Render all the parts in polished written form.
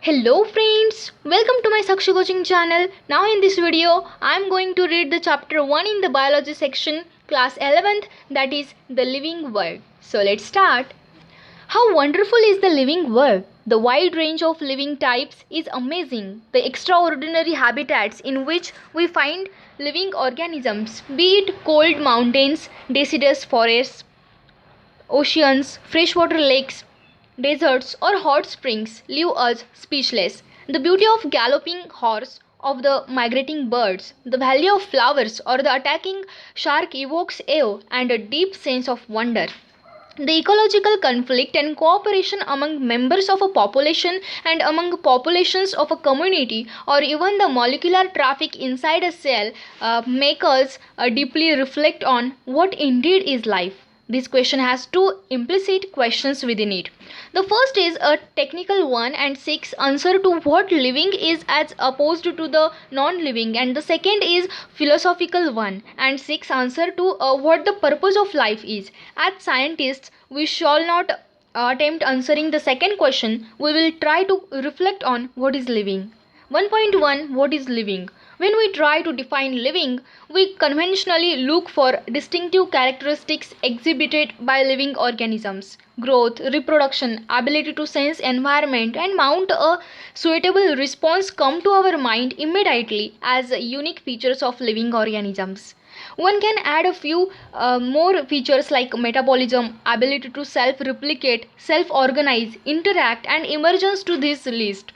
Hello friends, welcome to my Sakshi coaching channel. Now in this video, I am going to read the chapter 1 in the biology section, class 11th, that is the living world. So let's start. How wonderful is the living world! The wide range of living types is amazing. The extraordinary habitats in which we find living organisms, be it cold mountains, deciduous forests, oceans, freshwater lakes, deserts, or hot springs leave us speechless. The beauty of galloping horse, of the migrating birds, the value of flowers, or the attacking shark evokes awe and a deep sense of wonder. The ecological conflict and cooperation among members of a population and among populations of a community, or even the molecular traffic inside a cell, make us deeply reflect on what indeed is life. This question has two implicit questions within it. The first is a technical one and seeks answer to what living is as opposed to the non-living, and the second is philosophical one and seeks answer to what the purpose of life is. As scientists, we shall not attempt answering the second question. We will try to reflect on what is living. 1.1 What is living? When we try to define living, we conventionally look for distinctive characteristics exhibited by living organisms. Growth, reproduction, ability to sense environment and mount a suitable response come to our mind immediately as unique features of living organisms. One can add a few more features like metabolism, ability to self replicate, self organize, interact, and emergence to this list.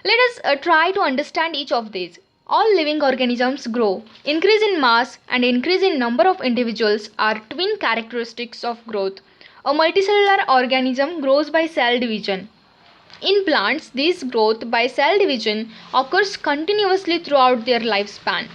Let us try to understand each of these. All living organisms grow. Increase in mass and increase in number of individuals are twin characteristics of growth. A multicellular organism grows by cell division. In plants, this growth by cell division occurs continuously throughout their lifespan.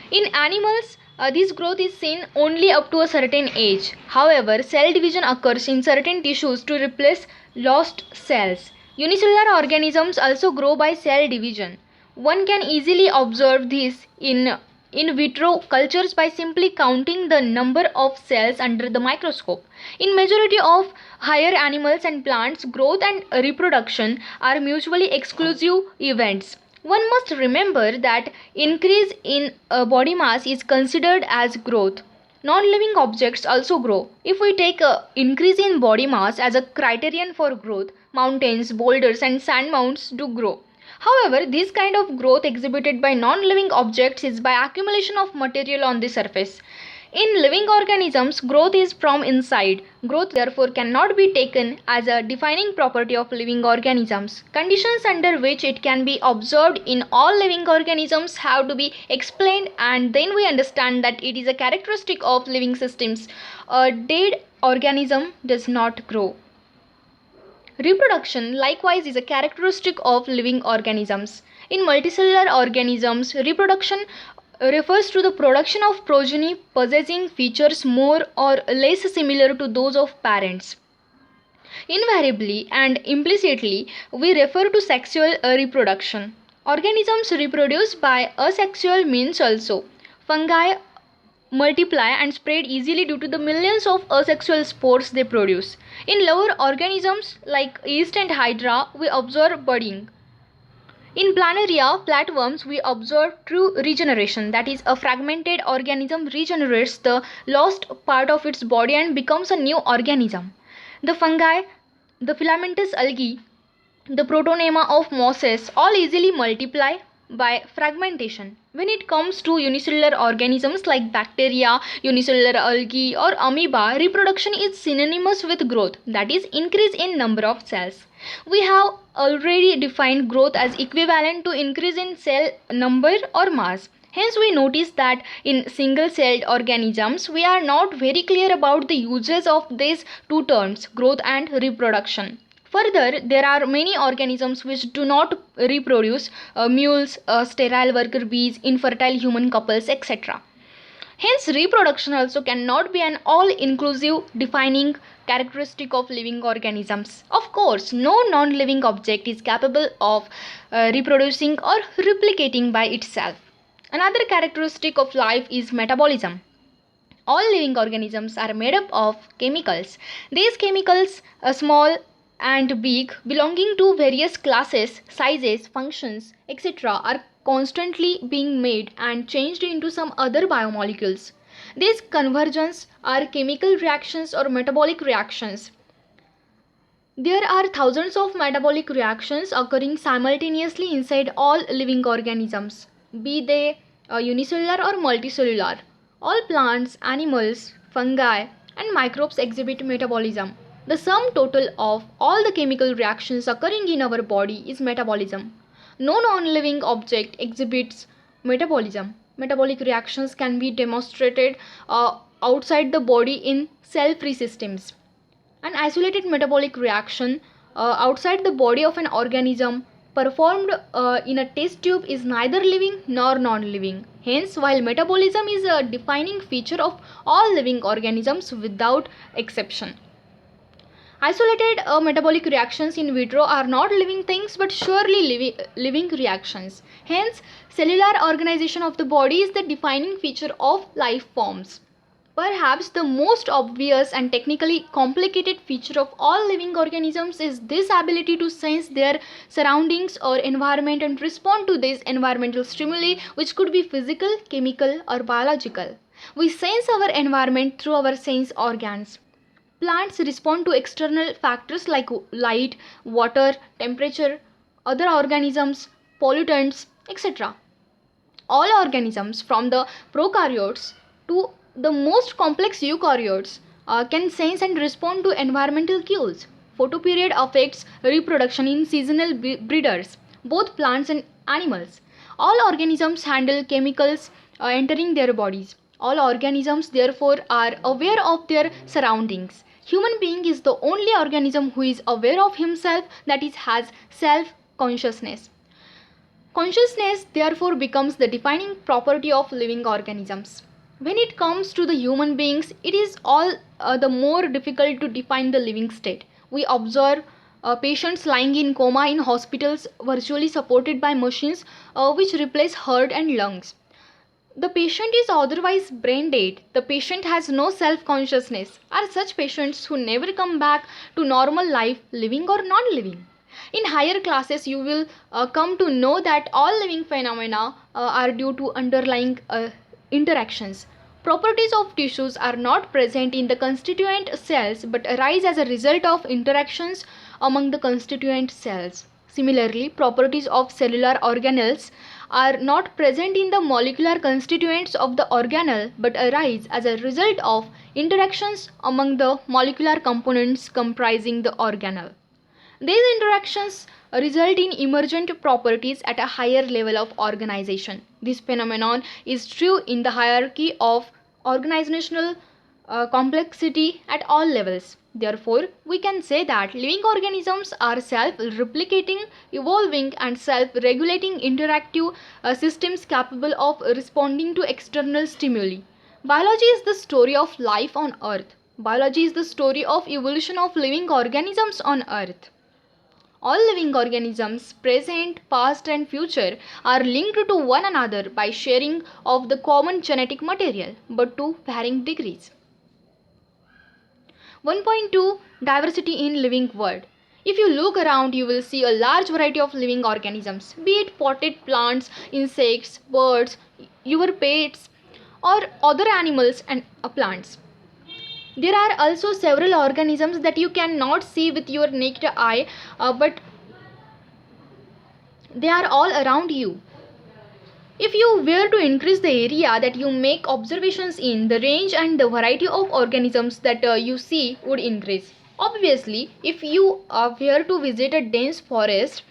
In animals, this growth is seen only up to a certain age. However, cell division occurs in certain tissues to replace lost cells. Unicellular organisms also grow by cell division. One can easily observe this in vitro cultures by simply counting the number of cells under the microscope. In majority of higher animals and plants, growth and reproduction are mutually exclusive events. One must remember that increase in body mass is considered as growth. Non-living objects also grow. If we take a increase in body mass as a criterion for growth, mountains, boulders and sand mounds do grow. However, this kind of growth exhibited by non-living objects is by accumulation of material on the surface. In living organisms, growth is from inside. Growth therefore cannot be taken as a defining property of living organisms. Conditions under which it can be observed in all living organisms have to be explained, and then we understand that it is a characteristic of living systems. A dead organism does not grow. Reproduction likewise is a characteristic of living organisms. In multicellular organisms, reproduction refers to the production of progeny possessing features more or less similar to those of parents. Invariably and implicitly, we refer to sexual reproduction. Organisms reproduce by asexual means also. Fungi multiply and spread easily due to the millions of asexual spores they produce. In lower organisms like yeast and hydra, we observe budding. In planaria, flatworms, we observe true regeneration, that is, a fragmented organism regenerates the lost part of its body and becomes a new organism. The fungi, the filamentous algae, the protonema of mosses all easily multiply by fragmentation. When it comes to unicellular organisms like bacteria, unicellular algae or amoeba, reproduction is synonymous with growth, that is, increase in number of cells. We have already defined growth as equivalent to increase in cell number or mass. Hence, we notice that in single-celled organisms, we are not very clear about the uses of these two terms, growth and reproduction. Further, there are many organisms which do not reproduce, mules, sterile worker bees, infertile human couples, etc. Hence, reproduction also cannot be an all-inclusive defining characteristic of living organisms. Of course, no non-living object is capable of reproducing or replicating by itself. Another characteristic of life is metabolism. All living organisms are made up of chemicals. These chemicals, small and beak belonging to various classes, sizes, functions, etc. are constantly being made and changed into some other biomolecules. These conversions are chemical reactions or metabolic reactions. There are thousands of metabolic reactions occurring simultaneously inside all living organisms, be they unicellular or multicellular. All plants, animals, fungi, and microbes exhibit metabolism. The sum total of all the chemical reactions occurring in our body is metabolism. No non-living object exhibits metabolism. Metabolic reactions can be demonstrated outside the body in cell-free systems. An isolated metabolic reaction outside the body of an organism performed in a test tube is neither living nor non-living. Hence, while metabolism is a defining feature of all living organisms without exception. Isolated metabolic reactions in vitro are not living things but surely living reactions. Hence, cellular organization of the body is the defining feature of life forms. Perhaps the most obvious and technically complicated feature of all living organisms is this ability to sense their surroundings or environment and respond to these environmental stimuli, which could be physical, chemical, or biological. We sense our environment through our sense organs. Plants respond to external factors like light, water, temperature, other organisms, pollutants, etc. All organisms, from the prokaryotes to the most complex eukaryotes, can sense and respond to environmental cues. Photoperiod affects reproduction in seasonal breeders, both plants and animals. All organisms handle chemicals entering their bodies. All organisms therefore are aware of their surroundings. Human being is the only organism who is aware of himself, that is, has self-consciousness. Consciousness therefore becomes the defining property of living organisms. When it comes to the human beings, it is all the more difficult to define the living state. We observe patients lying in coma in hospitals virtually supported by machines which replace heart and lungs. The patient is otherwise brain dead. The patient has no self-consciousness. Are such patients who never come back to normal life living or non-living? In higher classes, you will come to know that all living phenomena are due to underlying interactions. Properties of tissues are not present in the constituent cells but arise as a result of interactions among the constituent cells. Similarly, properties of cellular organelles are not present in the molecular constituents of the organelle but arise as a result of interactions among the molecular components comprising the organelle. These interactions result in emergent properties at a higher level of organization. This phenomenon is true in the hierarchy of organizational complexity at all levels. Therefore, we can say that living organisms are self-replicating, evolving, and self-regulating interactive systems capable of responding to external stimuli. Biology is the story of life on Earth. Biology is the story of evolution of living organisms on Earth. All living organisms, present, past, and future, are linked to one another by sharing of the common genetic material, but to varying degrees. 1.2 Diversity in living world. If you look around, you will see a large variety of living organisms, be it potted plants, insects, birds, your pets, or other animals and plants. There are also several organisms that you cannot see with your naked eye, but they are all around you. If you were to increase the area that you make observations in, the range and the variety of organisms that you see would increase. Obviously, if you were to visit a dense forest,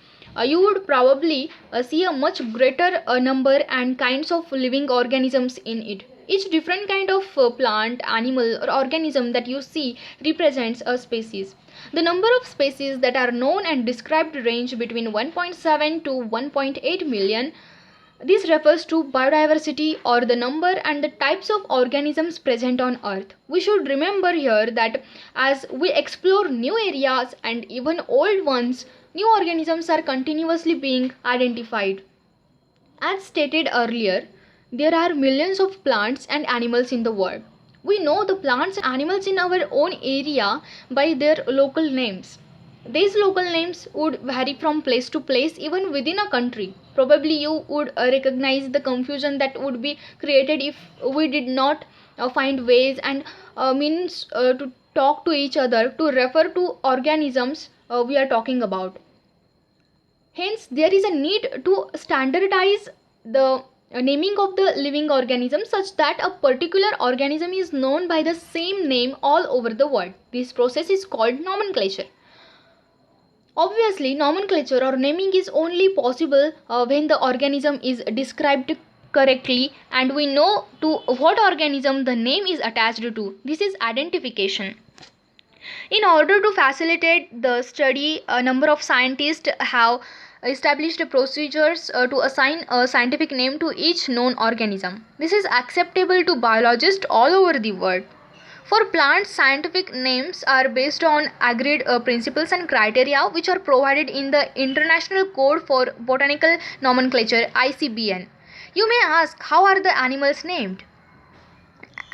you would probably see a much greater number and kinds of living organisms in it. Each different kind of plant, animal, or organism that you see represents a species. The number of species that are known and described range between 1.7 to 1.8 million. This refers to biodiversity, or the number and the types of organisms present on Earth. We should remember here that as we explore new areas and even old ones, new organisms are continuously being identified. As stated earlier, there are millions of plants and animals in the world. We know the plants and animals in our own area by their local names. These local names would vary from place to place, even within a country. Probably you would recognize the confusion that would be created if we did not find ways and means to talk to each other to refer to organisms we are talking about. Hence, there is a need to standardize the naming of the living organism such that a particular organism is known by the same name all over the world. This process is called nomenclature. Obviously, nomenclature or naming is only possible when the organism is described correctly and we know to what organism the name is attached to. This is identification. In order to facilitate the study, a number of scientists have established procedures to assign a scientific name to each known organism. This is acceptable to biologists all over the world. For plants, scientific names are based on agreed principles and criteria which are provided in the International Code for Botanical Nomenclature (ICBN). You may ask, how are the animals named?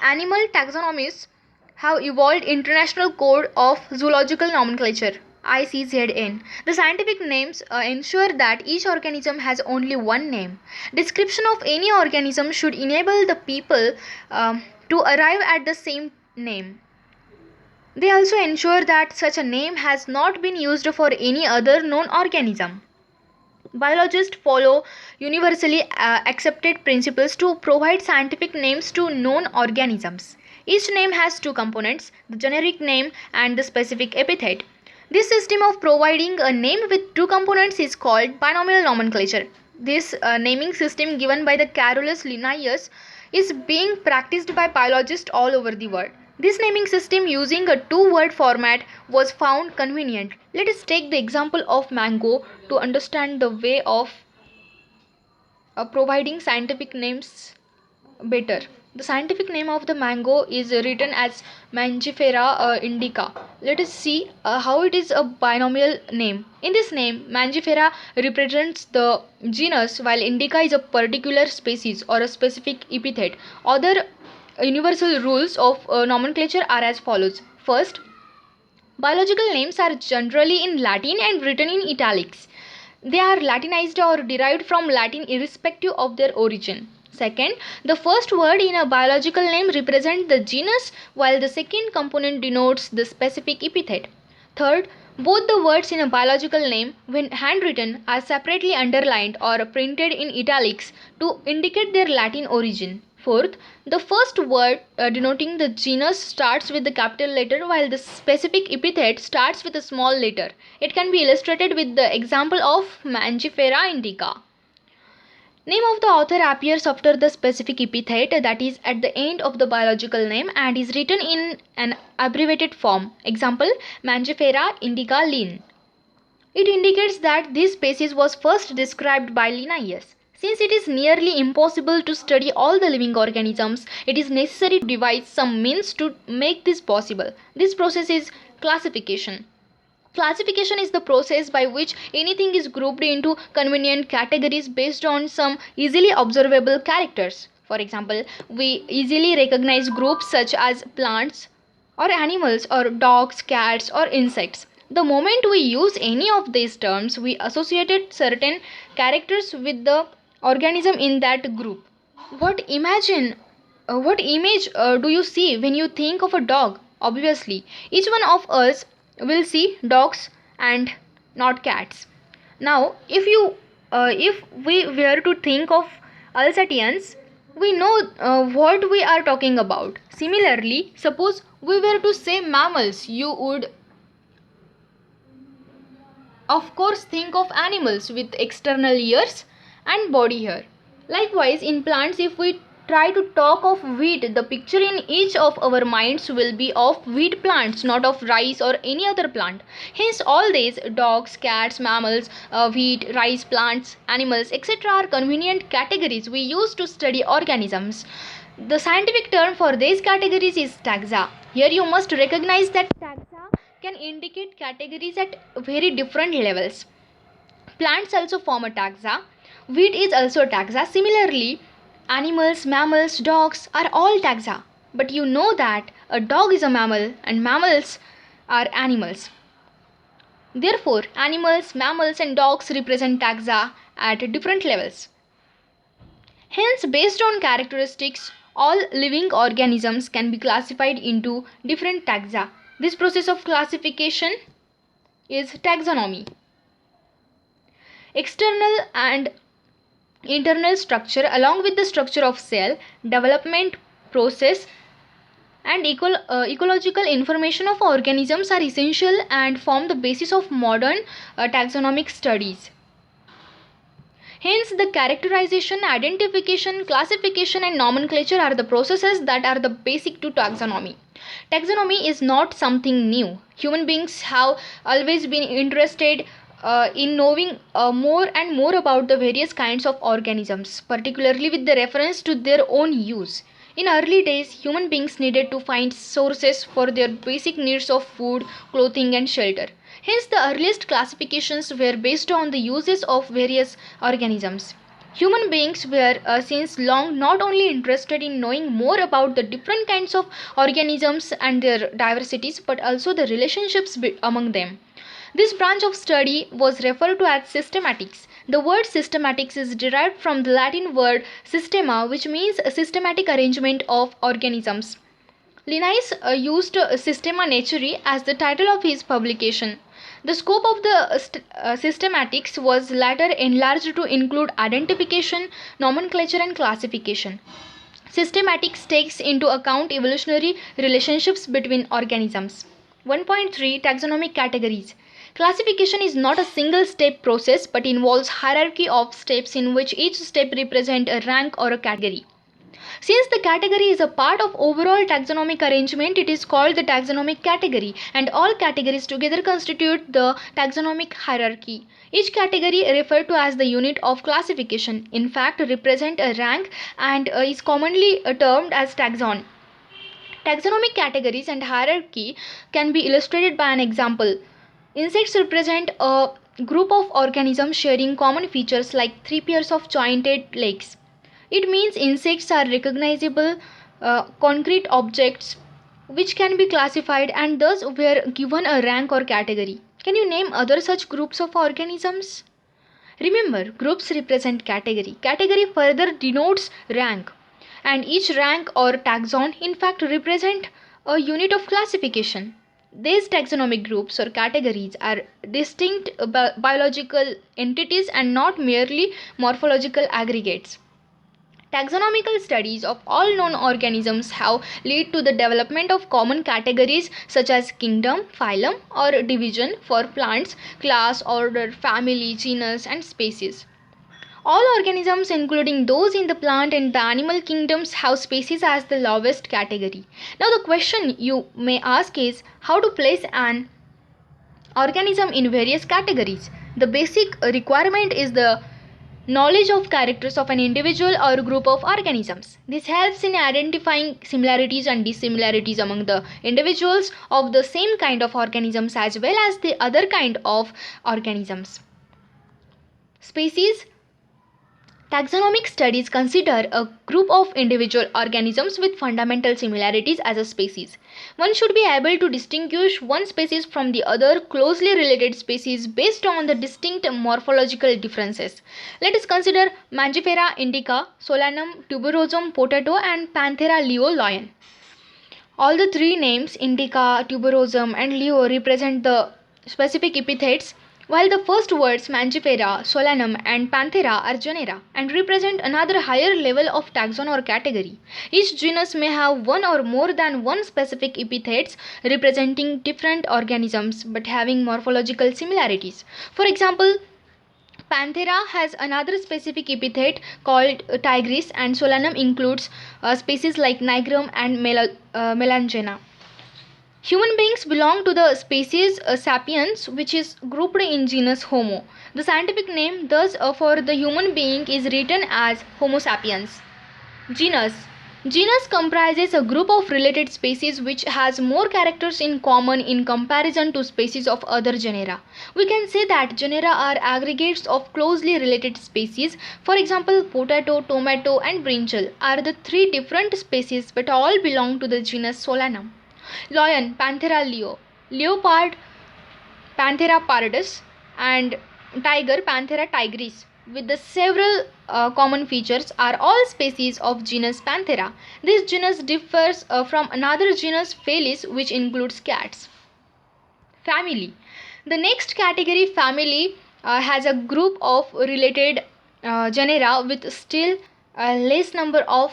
Animal taxonomists have evolved International Code of Zoological Nomenclature (ICZN). The scientific names ensure that each organism has only one name. Description of any organism should enable the people to arrive at the same name. They also ensure that such a name has not been used for any other known organism. Biologists follow universally accepted principles to provide scientific names to known organisms. Each name has two components, the generic name and the specific epithet. This system of providing a name with two components is called binomial nomenclature. This naming system given by the Carolus Linnaeus is being practiced by biologists all over the world. This naming system using a two-word format was found convenient. Let us take the example of mango to understand the way of providing scientific names better. The scientific name of the mango is written as Mangifera indica. Let us see how it is a binomial name. In this name, Mangifera represents the genus while indica is a particular species or a specific epithet. Other universal rules of nomenclature are as follows. First, biological names are generally in Latin and written in italics. They are Latinized or derived from Latin irrespective of their origin. Second, the first word in a biological name represents the genus while the second component denotes the specific epithet. Third, both the words in a biological name, when handwritten, are separately underlined or printed in italics to indicate their Latin origin. Fourth, the first word denoting the genus starts with the capital letter while the specific epithet starts with a small letter. It can be illustrated with the example of Mangifera indica. Name of the author appears after the specific epithet, that is at the end of the biological name, and is written in an abbreviated form. Example, Mangifera indica Linn. It indicates that this species was first described by Linnaeus. Since it is nearly impossible to study all the living organisms, it is necessary to devise some means to make this possible. This process is classification. Classification is the process by which anything is grouped into convenient categories based on some easily observable characters. For example, we easily recognize groups such as plants or animals or dogs, cats or insects. The moment we use any of these terms, we associated certain characters with the organism in that group. What image do you see when you think of a dog? Obviously, each one of us will see dogs and not cats. Now, if we were to think of Alsatians, we know what we are talking about. Similarly, suppose we were to say mammals, you would of course think of animals with external ears and body hair. Likewise, in plants, if we try to talk of wheat, the picture in each of our minds will be of wheat plants, not of rice or any other plant. Hence, all these dogs, cats, mammals, wheat, rice, plants, animals, etc. are convenient categories we use to study organisms. The scientific term for these categories is taxa. Here you must recognize that taxa can indicate categories at very different levels. Plants also form a taxa. Wheat is also a taxa. Similarly, animals, mammals, dogs are all taxa. But you know that a dog is a mammal and mammals are animals. Therefore, animals, mammals, and dogs represent taxa at different levels. Hence, based on characteristics, all living organisms can be classified into different taxa. This process of classification is taxonomy. External and internal structure, along with the structure of cell, development process, and ecological information of organisms are essential and form the basis of modern taxonomic studies. Hence, the characterization, identification, classification, and nomenclature are the processes that are the basic to taxonomy. Taxonomy is not something new. Human beings have always been interested in knowing more and more about the various kinds of organisms, particularly with the reference to their own use. In early days, human beings needed to find sources for their basic needs of food, clothing, and shelter. Hence, the earliest classifications were based on the uses of various organisms. Human beings were since long not only interested in knowing more about the different kinds of organisms and their diversities, but also the relationships among them. This branch of study was referred to as systematics. The word systematics is derived from the Latin word systema, which means a systematic arrangement of organisms. Linnaeus used Systema Naturae as the title of his publication. The scope of the systematics was later enlarged to include identification, nomenclature, and classification. Systematics takes into account evolutionary relationships between organisms. 1.3 Taxonomic categories. Classification is not a single step process but involves hierarchy of steps in which each step represents a rank or a category. Since the category is a part of overall taxonomic arrangement, it is called the taxonomic category, and all categories together constitute the taxonomic hierarchy. Each category referred to as the unit of classification, in fact represent a rank and is commonly termed as taxon. Taxonomic categories and hierarchy can be illustrated by an example. Insects represent a group of organisms sharing common features like three pairs of jointed legs. It means insects are recognizable concrete objects which can be classified and thus were given a rank or category. Can you name other such groups of organisms? Remember, groups represent category. Category further denotes rank, and each rank or taxon in fact represent a unit of classification. These taxonomic groups or categories are distinct biological entities and not merely morphological aggregates. Taxonomical studies of all known organisms have led to the development of common categories such as kingdom, phylum, or division for plants, class, order, family, genus, and species. All organisms, including those in the plant and the animal kingdoms, have species as the lowest category. Now, the question you may ask is how to place an organism in various categories. The basic requirement is the knowledge of characters of an individual or group of organisms. This helps in identifying similarities and dissimilarities among the individuals of the same kind of organisms as well as the other kind of organisms. Species. Taxonomic studies consider a group of individual organisms with fundamental similarities as a species. One should be able to distinguish one species from the other closely related species based on the distinct morphological differences. Let us consider Mangifera indica, Solanum tuberosum potato, and Panthera leo lion. All the three names, indica, tuberosum, and leo, represent the specific epithets, while the first words Mangifera, Solanum, and Panthera are genera and represent another higher level of taxon or category. Each genus may have one or more than one specific epithets representing different organisms but having morphological similarities. For example, Panthera has another specific epithet called tigris, and Solanum includes species like Nigrum and Melangena. Human beings belong to the species Sapiens, which is grouped in genus Homo. The scientific name thus for the human being is written as Homo sapiens. Genus. Genus comprises a group of related species which has more characters in common in comparison to species of other genera. We can say that genera are aggregates of closely related species. For example, potato, tomato, and brinjal are the three different species but all belong to the genus Solanum. Lion, Panthera leo. Leopard, Panthera pardus, and tiger, Panthera tigris, with the several common features, are all species of genus Panthera. This genus differs from another genus Felis, which includes cats. Family. The next category, family, has a group of related genera with still a less number of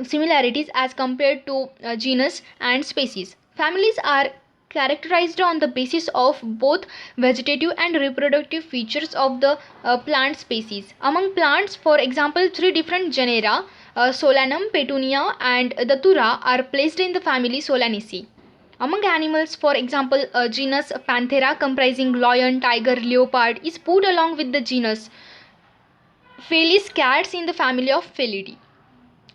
similarities as compared to genus and species. Families are characterized on the basis of both vegetative and reproductive features of the plant species. Among plants, for example, three different genera, Solanum, Petunia, and Datura, are placed in the family Solanaceae. Among animals, for example, genus Panthera comprising lion, tiger, leopard is put along with the genus Felis, cats, in the family of Felidae.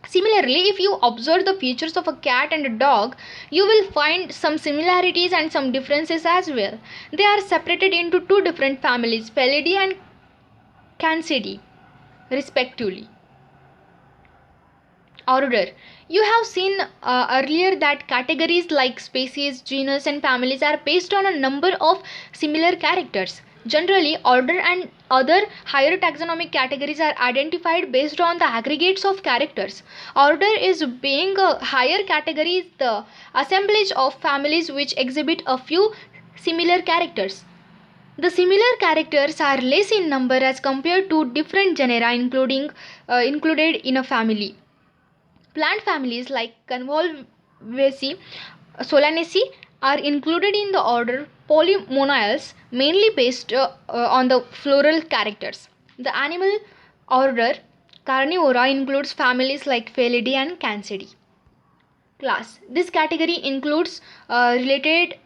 Similarly, if you observe the features of a cat and a dog, you will find some similarities and some differences as well. They are separated into two different families, Felidae and Cancidae, respectively. Order. You have seen earlier that categories like species, genus, and families are based on a number of similar characters. Generally, order and other higher taxonomic categories are identified based on the aggregates of characters. Order is being a higher category is the assemblage of families which exhibit a few similar characters. The similar characters are less in number as compared to different genera included in a family. Plant families like Convolvulaceae, Solanaceae are included in the order Polymonaels, mainly based on the floral characters. The animal order Carnivora includes families like Felidae and Cancidae. Class. This category includes related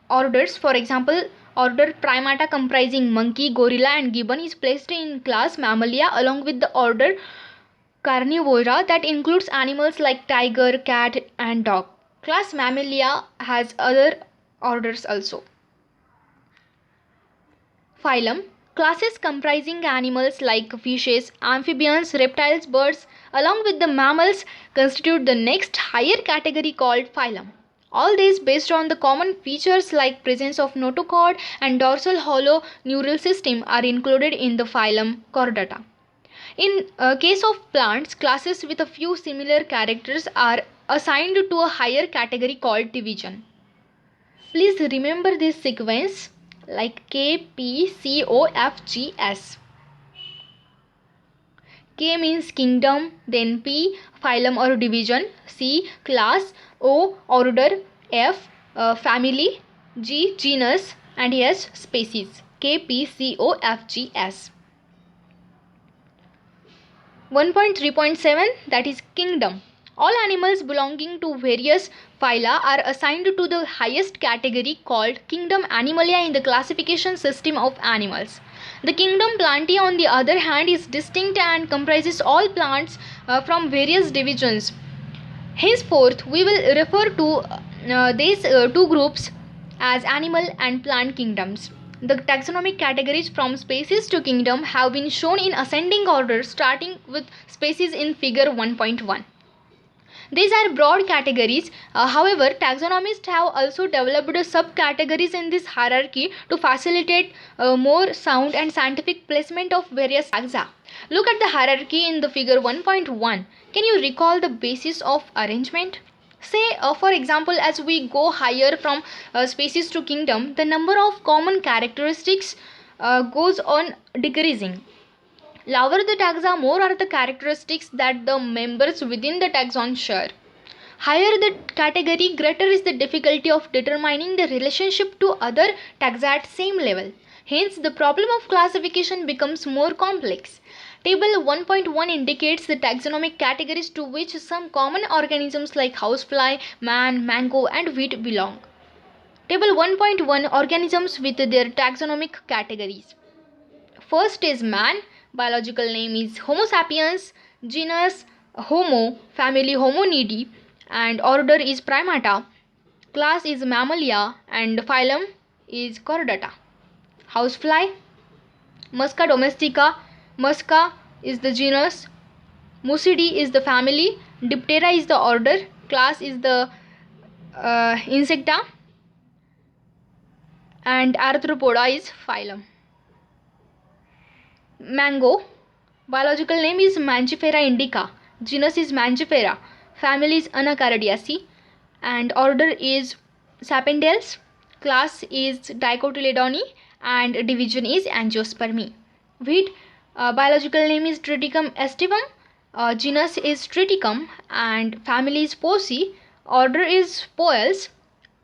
orders. For example, order Primata comprising monkey, gorilla, and gibbon is placed in class Mammalia along with the order Carnivora that includes animals like tiger, cat, and dog. Class Mammalia has other orders also. Phylum. Classes comprising animals like fishes, amphibians, reptiles, birds, along with the mammals constitute the next higher category called phylum. All these based on the common features like presence of notochord and dorsal hollow neural system are included in the phylum Chordata. In case of plants, classes with a few similar characters are assigned to a higher category called division. Please remember this sequence like K, P, C, O, F, G, S. K means kingdom, then P, phylum or division, C, class, O, order, F, family, G, genus, and S, species. K, P, C, O, F, G, S. 1.3.7, that is kingdom. All animals belonging to various phyla are assigned to the highest category called kingdom Animalia in the classification system of animals. The kingdom Plantae, on the other hand, is distinct and comprises all plants from various divisions. Henceforth, we will refer to these two groups as animal and plant kingdoms. The taxonomic categories from species to kingdom have been shown in ascending order, starting with species in figure 1.1. These are broad categories. However, taxonomists have also developed subcategories in this hierarchy to facilitate more sound and scientific placement of various taxa. Look at the hierarchy in the figure 1.1. Can you recall the basis of arrangement? Say, for example, as we go higher from species to kingdom, the number of common characteristics goes on decreasing. Lower the taxa, more are the characteristics that the members within the taxon share. Higher the category, greater is the difficulty of determining the relationship to other taxa at same level. Hence, the problem of classification becomes more complex. Table 1.1 indicates the taxonomic categories to which some common organisms like housefly, man, mango, and wheat belong. Table 1.1, organisms with their taxonomic categories. First is man. Biological name is Homo sapiens, genus Homo, family Hominidae, and order is Primata. Class is Mammalia and phylum is Chordata. Housefly, Musca domestica. Musca is the genus, Musidae is the family, Diptera is the order, class is the Insecta. and Arthropoda is phylum. Mango, biological name is Mangifera indica, genus is Mangifera, family is Anacardiaceae, and order is Sapindales, class is Dicotyledone, and division is Angiospermae. Wheat, biological name is Triticum aestivum, genus is Triticum, and family is Poaceae, order is Poales,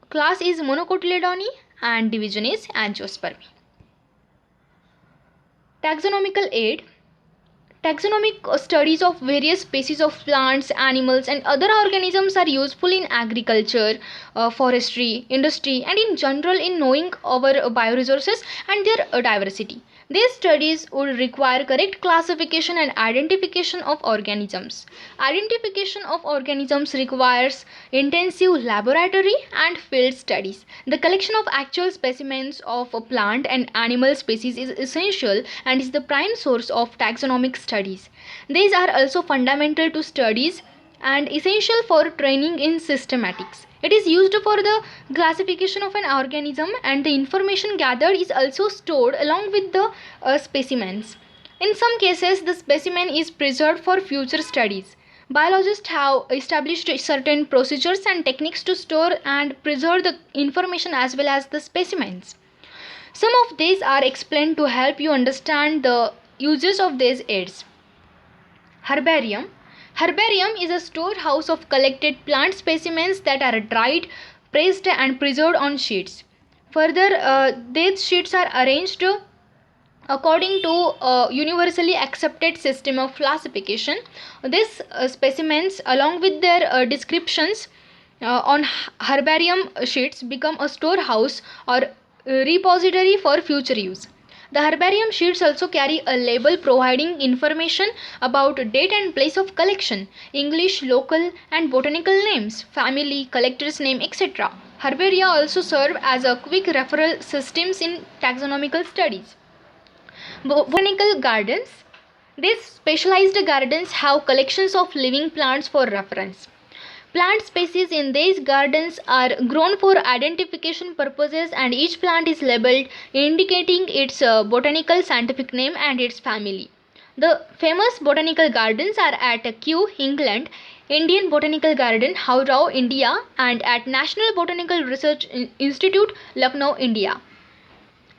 class is Monocotyledone, and division is Angiospermae. Taxonomical aid. Taxonomic studies of various species of plants, animals, and other organisms are useful in agriculture, forestry, industry, and in general in knowing our bioresources and their diversity. These studies would require correct classification and identification of organisms. Identification of organisms requires intensive laboratory and field studies. The collection of actual specimens of a plant and animal species is essential and is the prime source of taxonomic studies. These are also fundamental to studies and essential for training in systematics. It is used for the classification of an organism, and the information gathered is also stored along with the specimens. In some cases, the specimen is preserved for future studies. Biologists have established certain procedures and techniques to store and preserve the information as well as the specimens. Some of these are explained to help you understand the uses of these aids. Herbarium. Herbarium is a storehouse of collected plant specimens that are dried, pressed, and preserved on sheets. Further, these sheets are arranged according to a universally accepted system of classification. These specimens, along with their descriptions on herbarium sheets, become a storehouse or repository for future use. The herbarium sheets also carry a label providing information about date and place of collection, English, local, and botanical names, family, collector's name, etc. Herbaria also serve as a quick referral systems in taxonomical studies. Botanical gardens. These specialized gardens have collections of living plants for reference. Plant species in these gardens are grown for identification purposes, and each plant is labeled indicating its botanical scientific name and its family. The famous botanical gardens are at Kew, England, Indian Botanical Garden, Howrah, India, and at National Botanical Research Institute, Lucknow, India.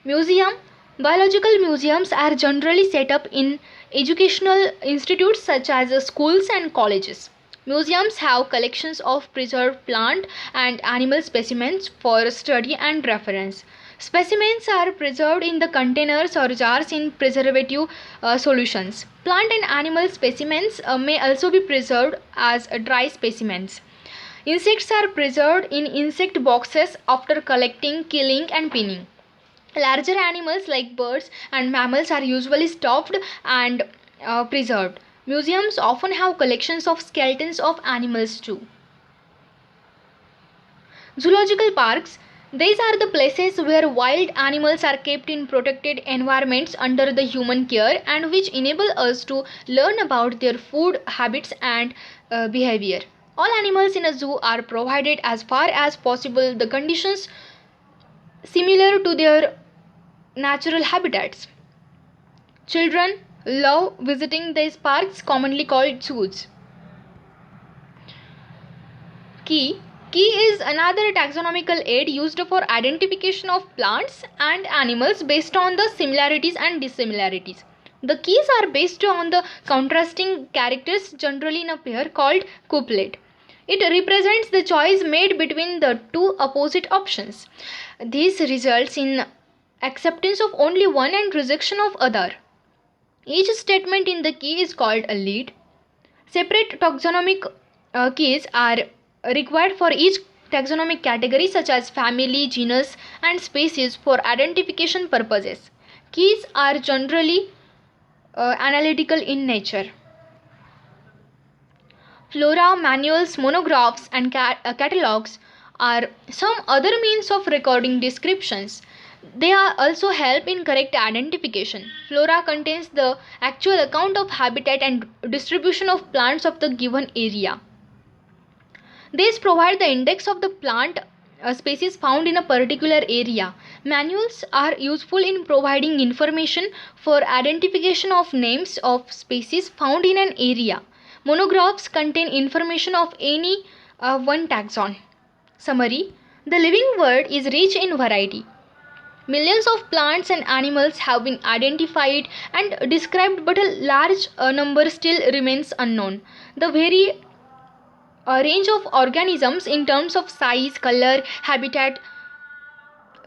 Museum. Biological museums are generally set up in educational institutes such as schools and colleges. Museums have collections of preserved plant and animal specimens for study and reference. Specimens are preserved in the containers or jars in preservative solutions. Plant and animal specimens may also be preserved as dry specimens. Insects are preserved in insect boxes after collecting, killing, and pinning. Larger animals like birds and mammals are usually stuffed and preserved. Museums often have collections of skeletons of animals too. Zoological parks. These are the places where wild animals are kept in protected environments under the human care, and which enable us to learn about their food habits and behavior. All animals in a zoo are provided as far as possible the conditions similar to their natural habitats. Children love visiting these parks, commonly called zoos. Key. Key is another taxonomical aid used for identification of plants and animals based on the similarities and dissimilarities. The keys are based on the contrasting characters generally in a pair called couplet. It represents the choice made between the two opposite options. This results in acceptance of only one and rejection of other. Each statement in the key is called a lead. Separate taxonomic keys are required for each taxonomic category such as family, genus, and species for identification purposes. Keys are generally analytical in nature. Flora, manuals, monographs, and catalogs are some other means of recording descriptions. They are also help in correct identification. Flora contains the actual account of habitat and distribution of plants of the given area. These provide the index of the plant species found in a particular area. Manuals are useful in providing information for identification of names of species found in an area. Monographs contain information of any one taxon. Summary: the living world is rich in variety. Millions of plants and animals have been identified and described, but a large number still remains unknown. The very range of organisms in terms of size, color, habitat,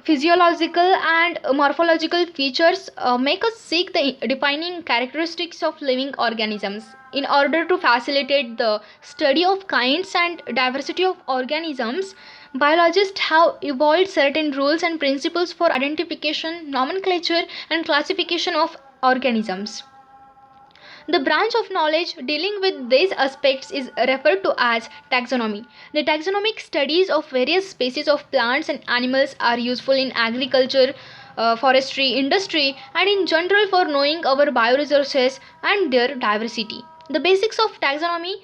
physiological and morphological features make us seek the defining characteristics of living organisms. In order to facilitate the study of kinds and diversity of organisms, biologists have evolved certain rules and principles for identification, nomenclature, and classification of organisms. The branch of knowledge dealing with these aspects is referred to as taxonomy. The taxonomic studies of various species of plants and animals are useful in agriculture, forestry, industry, and in general for knowing our bioresources and their diversity. The basics of taxonomy,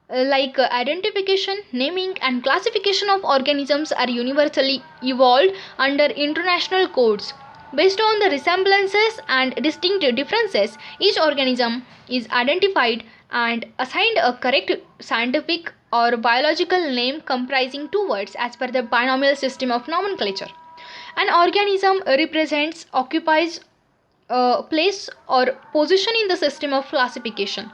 like identification, naming, and classification of organisms, are universally evolved under international codes. Based on the resemblances and distinct differences, each organism is identified and assigned a correct scientific or biological name comprising two words as per the binomial system of nomenclature. An organism occupies a place or position in the system of classification.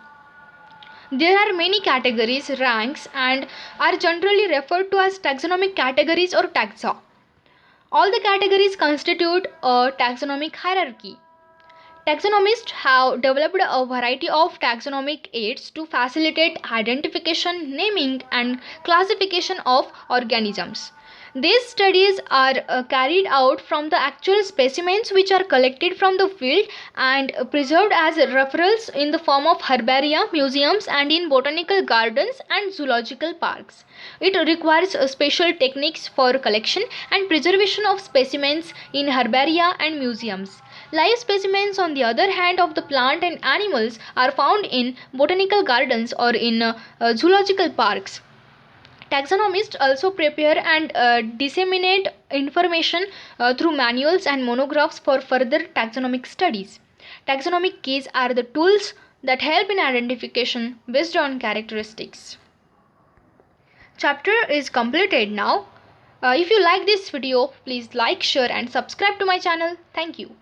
There are many categories, ranks, and are generally referred to as taxonomic categories or taxa. All the categories constitute a taxonomic hierarchy. Taxonomists have developed a variety of taxonomic aids to facilitate identification, naming, and classification of organisms. These studies are carried out from the actual specimens which are collected from the field and preserved as referrals in the form of herbaria, museums, and in botanical gardens and zoological parks. It requires special techniques for collection and preservation of specimens in herbaria and museums. Live specimens, on the other hand, of the plant and animals are found in botanical gardens or in zoological parks. Taxonomists also prepare and disseminate information through manuals and monographs for further taxonomic studies. Taxonomic keys are the tools that help in identification based on characteristics. Chapter is completed now. If you like this video, please like, share, and subscribe to my channel. Thank you.